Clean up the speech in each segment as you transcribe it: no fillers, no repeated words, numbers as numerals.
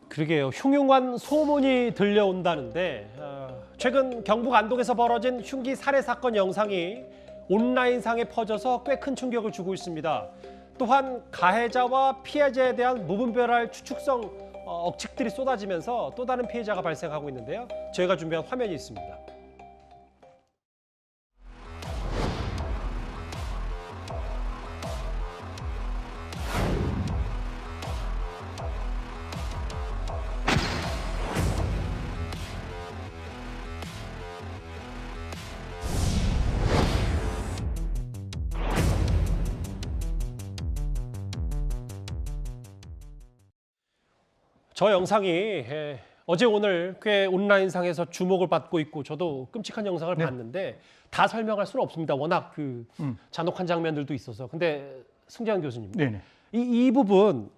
그러게요. 흉흉한 소문이 들려온다는데 최근 경북 안동에서 벌어진 흉기 살해 사건 영상이 온라인상에 퍼져서 꽤 큰 충격을 주고 있습니다. 또한 가해자와 피해자에 대한 무분별할 추측성 억측들이 쏟아지면서 또 다른 피해자가 발생하고 있는데요. 저희가 준비한 화면이 있습니다. 저 영상이 어제 오늘 꽤 온라인상에서 주목을 받고 있고 저도 끔찍한 영상을 봤는데 다 설명할 수는 없습니다. 워낙 그 잔혹한 장면들도 있어서. 근데 승재환 교수님, 네네. 이 부분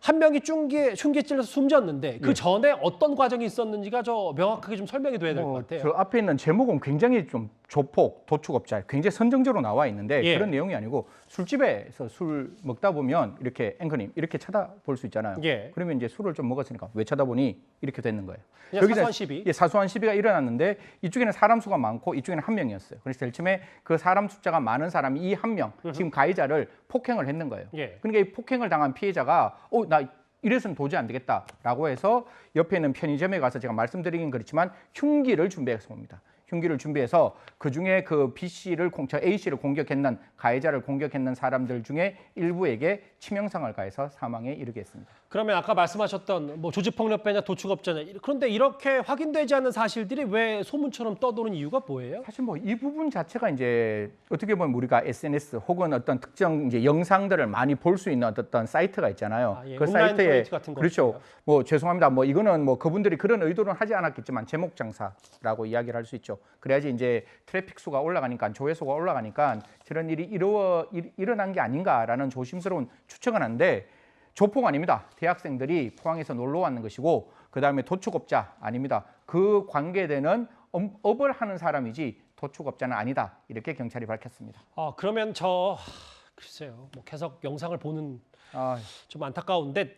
한 명이 흉기에 찔려서 숨졌는데 그 전에 어떤 과정이 있었는지가 저 명확하게 좀 설명이 돼야 될 것 같아요. 저 앞에 있는 제목은 굉장히 좀 조폭, 도축업자, 굉장히 선정적으로 나와 있는데 그런 내용이 아니고 술집에서 술 먹다 보면 이렇게 앵커님 이렇게 쳐다볼 수 있잖아요. 그러면 이제 술을 좀 먹었으니까 왜 쳐다보니 이렇게 됐는 거예요. 사소한 시비. 사소한 시비가 일어났는데 이쪽에는 사람 수가 많고 이쪽에는 한 명이었어요. 그래서 제일 처음에 그 사람 숫자가 많은 사람이 이 한 명, 지금 가해자를 폭행을 했는 거예요. 그러니까 이 폭행을 당한 피해자가 나 이래서는 도저히 안 되겠다라고 해서 옆에 있는 편의점에 가서 제가 말씀드리긴 그렇지만 흉기를 준비해서 옵니다. 흉기를 준비해서 그중에 그 B씨를 A씨를 공격했는 가해자를 공격했는 사람들 중에 일부에게 치명상을 가해서 사망에 이르게 했습니다. 그러면 아까 말씀하셨던 뭐 조직폭력배냐 도축업자냐 그런데 이렇게 확인되지 않는 사실들이 왜 소문처럼 떠도는 이유가 뭐예요? 사실 뭐 이 부분 자체가 이제 어떻게 보면 우리가 SNS 혹은 어떤 특정 이제 영상들을 많이 볼 수 있는 어떤 사이트가 있잖아요. 그 사이트에 같은 그렇죠. 뭐 죄송합니다. 뭐 이거는 뭐 그분들이 그런 의도는 하지 않았겠지만 제목 장사라고 이야기를 할 수 있죠. 그래야지 이제 트래픽 수가 올라가니까 조회수가 올라가니까 저런 일이 일어난 게 아닌가라는 조심스러운 추측은 하는데 조폭 아닙니다. 대학생들이 포항에서 놀러 왔는 것이고 그다음에 도축업자 아닙니다. 그 관계되는 업을 하는 사람이지 도축업자는 아니다. 이렇게 경찰이 밝혔습니다. 그러면 글쎄요. 뭐 계속 영상을 보는 좀 안타까운데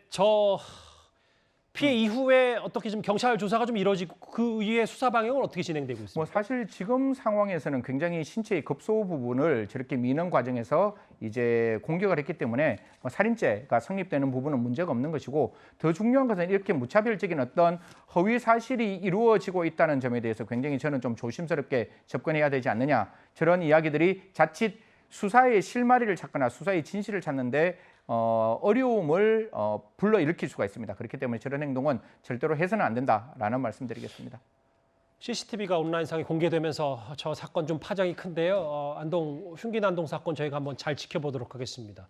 피해 이후에 어떻게 좀 경찰 조사가 좀 이루어지고 그 이후에 수사 방향은 어떻게 진행되고 있습니까? 뭐 사실 지금 상황에서는 굉장히 신체의 급소 부분을 저렇게 미는 과정에서 이제 공격을 했기 때문에 뭐 살인죄가 성립되는 부분은 문제가 없는 것이고 더 중요한 것은 이렇게 무차별적인 어떤 허위 사실이 이루어지고 있다는 점에 대해서 굉장히 저는 좀 조심스럽게 접근해야 되지 않느냐. 저런 이야기들이 자칫 수사의 실마리를 찾거나 수사의 진실을 찾는데 어려움을 불러일으킬 수가 있습니다. 그렇기 때문에 저런 행동은 절대로 해서는 안 된다라는 말씀드리겠습니다. CCTV가 온라인상에 공개되면서 저 사건 좀 파장이 큰데요. 흉기 난동 사건 저희가 한번 잘 지켜보도록 하겠습니다.